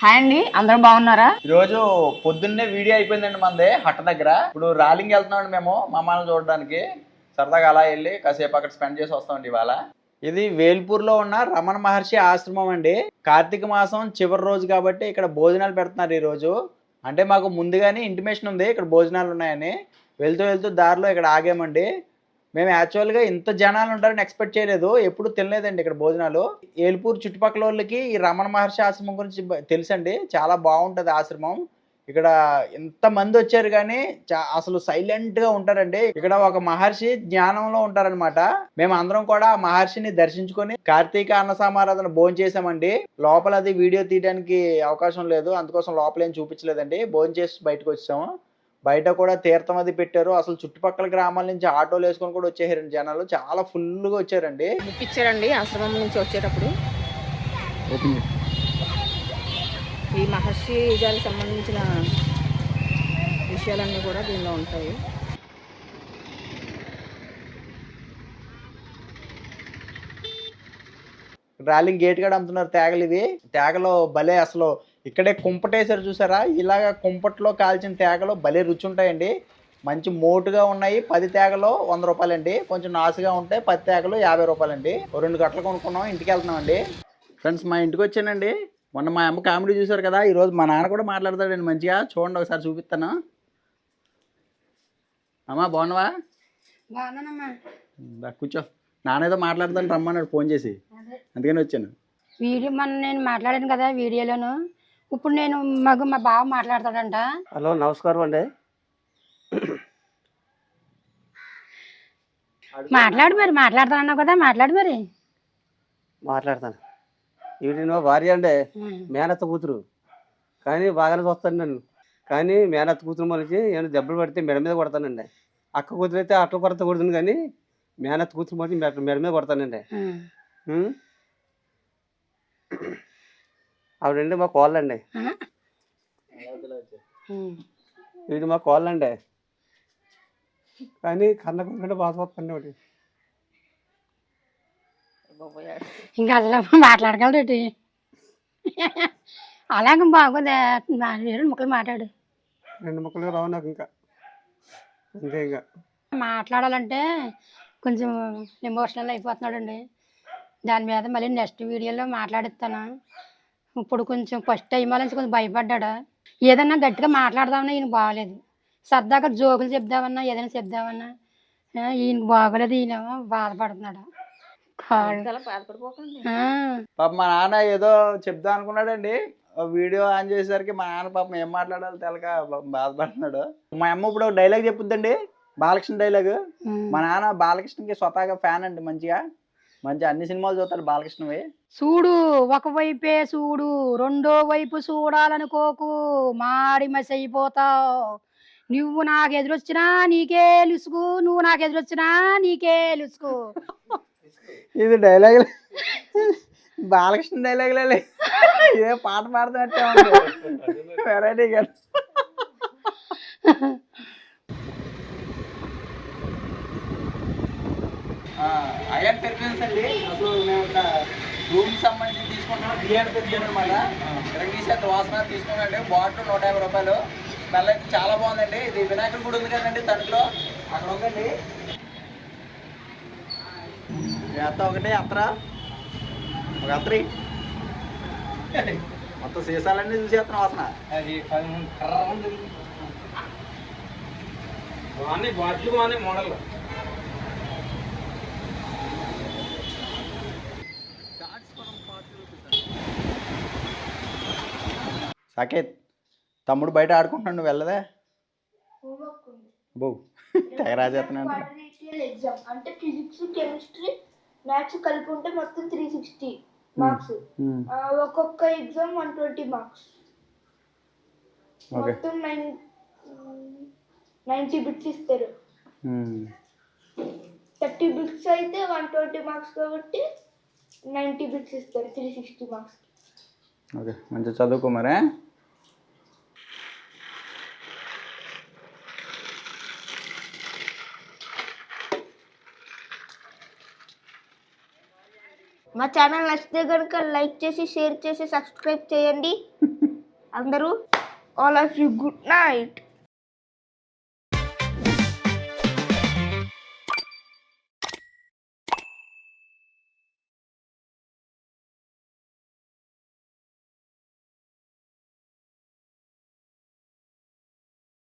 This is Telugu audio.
హాయ్ అండి, అందరూ బాగున్నారా? ఈ రోజు పొద్దున్నే వీడియో అయిపోయిందండి మనది హట్ట దగ్గర. ఇప్పుడు రాలింగ్ వెళ్తున్నామండి మేము మామని చూడడానికి. సరదాగా అలా వెళ్ళి కాసేపు అక్కడ స్పెండ్ చేసి వస్తామండి ఇవాళ. ఇది వేల్పూర్లో ఉన్న రమణ మహర్షి ఆశ్రమం అండి. కార్తీక మాసం చివరి రోజు కాబట్టి ఇక్కడ భోజనాలు పెడుతున్నారు ఈ రోజు. అంటే మాకు ముందుగానే ఇంటిమేషన్ ఉంది ఇక్కడ భోజనాలు ఉన్నాయని. వెళ్తూ వెళ్తూ దారిలో ఇక్కడ ఆగామండి. మేము యాక్చువల్గా ఇంత జనాలు ఉంటారని ఎక్స్పెక్ట్ చేయలేదు. ఎప్పుడు తినలేదండి ఇక్కడ భోజనాలు. ఏల్పూర్ చుట్టుపక్కల వాళ్ళకి ఈ రమణ మహర్షి ఆశ్రమం గురించి తెలుసండి. చాలా బాగుంటుంది ఆశ్రమం. ఇక్కడ ఇంతమంది వచ్చారు కానీ అసలు సైలెంట్గా ఉంటారండి. ఇక్కడ ఒక మహర్షి జ్ఞానంలో ఉంటారనమాట. మేము అందరం కూడా ఆ మహర్షిని దర్శించుకొని కార్తీక అన్న సమారాధన భోజనం చేసామండి. లోపల అది వీడియో తీయడానికి అవకాశం లేదు, అందుకోసం లోపల ఏం చూపించలేదండి. భోజనం చేసి బయటకు వచ్చాము. బయట కూడా తీర్థం అది పెట్టారు. అసలు చుట్టుపక్కల గ్రామాల నుంచి ఆటోలు వేసుకొని కూడా వచ్చేసారండి జనాలు. చాలా ఫుల్గా వచ్చారండి. ఇప్పించారండి ఆశ్రమం నుంచి వచ్చేటప్పుడు. ఈ మహర్షి గారికి సంబంధించిన విషయాలన్నీ కూడా దీనిలో ఉంటాయి. రాలింగ్ గేట్ కాడ అమ్ముతున్నారు తేగలు. ఇవి తేగలు భలే అసలు ఇక్కడే కుంపటేసారు చూసారా, ఇలాగ కుంపట్లో కాల్చిన తేగలు భలే రుచి ఉంటాయండి. మంచి మోటుగా ఉన్నాయి. 10 తేగలు 100 రూపాయలండి. కొంచెం నాసుగా ఉంటాయి 10 తేగలు 50 రూపాయలండి. 2 గంటలు కొనుక్కున్నాం, ఇంటికి వెళ్తున్నామండి. ఫ్రెండ్స్, మా ఇంటికి వచ్చానండి. మొన్న మా అమ్మ కామెడీ చూసారు కదా, ఈరోజు మా నాన్న కూడా మాట్లాడతాడండి మంచిగా. చూడండి, ఒకసారి చూపిస్తాను. అమ్మా బాగున్నావా? కూర్చో. నానేదో మాట్లాడతాను రమ్మన్నాడు ఫోన్ చేసి, అందుకని వచ్చాను. వీడియో నేను మాట్లాడాను కదా వీడియోలోను. ఇప్పుడు నేను మా బావ మాట్లాడతాడంట. హలో, నమస్కారం అండి. మాట్లాడు మరి, మాట్లాడతానన్నావు కదా, మాట్లాడు మరి. మాట్లాడతాను. ఈవిడ మా భార్య అండి, మేనత్త కూతురు. కానీ బాగానే చూస్తాను నన్ను. కానీ మేనత్త కూతురు మనకి ఏమైనా దెబ్బలు పడితే మెడ మీద కొడతానండి. అక్క కూతురు అయితే అట్ల కొరత కొడుతుంది, కానీ మేనత్త కూతురు మనకి మెడ మీద కొడతానండి. ఆవిడండి మా కోళ్ళండి. ఇది మా కోళ్ళండి. కానీ కన్న కొడుకుంటే బాధపడుతుంది ఒకటి. ఇంకా అసలు మాట్లాడగలరేటి? అలాగే బాగోదే. 2 ముక్కలు మాట్లాడు. 2 ముక్కలు రావు నాకు ఇంకా. అంతే ఇంకా మాట్లాడాలంటే కొంచెం ఎమోషనల్ అయిపోతున్నాడండి. దాని మీద మళ్ళీ నెక్స్ట్ వీడియోలో మాట్లాడిస్తాను. ఇప్పుడు కొంచెం ఫస్ట్ టైం నుంచి కొంచెం భయపడ్డాడు. ఏదన్నా గట్టిగా మాట్లాడదామన్నా ఈయన బాగోలేదు. సరదాగా జోకులు చెప్దామన్నా ఏదైనా చెప్దామన్నా ఈయన బాగోలేదు. ఈయన బాధపడుతున్నాడు. పాప మా నాన్న ఏదో చెప్దాం అనుకున్నాడండి. వీడియో ఆన్ చేసేసరికి మా నాన్న పాపం ఏం మాట్లాడాలి తెలక బాధపడుతున్నాడు. మా అమ్మ ఇప్పుడు ఒక డైలాగ్ చెప్పుద్దండి, బాలకృష్ణ డైలాగ్. మా నాన్న బాలకృష్ణకి స్వతహాగా ఫ్యాన్ అండి. మంచిగా అన్ని సినిమాలు చూస్తాడు బాలకృష్ణవి. చూడు, ఒకవైపే చూడు, రెండో వైపు చూడాలనుకోకు, మాడి మసి అయిపోతావు. నువ్వు నాకు ఎదురొచ్చినా నీకే లుసుకు, నువ్వు నాకు ఎదురొచ్చినా నీకే లుసుకు. ఇది డైలాగ్ బాలకృష్ణ డైలాగ్లే, ఏ పాట పాడుతున్నట్టే ఉంది వెరైటీగా. అయ్యా పెర్మిషన్స్ అండి. అసలు మేము ఒక రూమ్ సంబంధించి తీసుకుంటాం. బిర్యానీ పెర్మిషన్ అనమాట. తీసేంత వాసన తీసుకున్నాండి. బాటిల్ 150 రూపాయలు. స్మెల్ అయితే చాలా బాగుందండి. ఇది వినాయకుడి గుడి ఉంది కదండి, తణుకులో అక్కడ ఉందండి. అత్త ఒకటే అత్తరా, ఒక అత్తరి మొత్తం సీసాలన్నీ చూసేస్తున్నాం వాసన. అది బాటిల్ బాగున్నాయి మోడల్. సాకేత్, తమ్ముడు బయట ఆడుకుంటున్నాడు, నువ్వు వెళ్ళదే? బో తెగ రాజేస్తున్నాడు. ఎగ్జామ్ అంటే ఫిజిక్స్ కెమిస్ట్రీ మ్యాథ్స్ కలిపి ఉంటే మొత్తం 360 మార్క్స్. ఒక్కొక్క ఎగ్జామ్ 120 మార్క్స్. మొత్తం 90 బిట్స్ ఇస్తారు. 30 బిట్స్ అయితే 120 మార్క్స్ కాబట్టి 90 బిట్స్ ఇస్తారు 360 మార్క్స్. ఓకే, మంచిగా చదువుకో మరే. మా ఛానల్ నచ్చితే కనుక లైక్ చేసి షేర్ చేసి సబ్స్క్రైబ్ చేయండి అందరూ. All of you good night.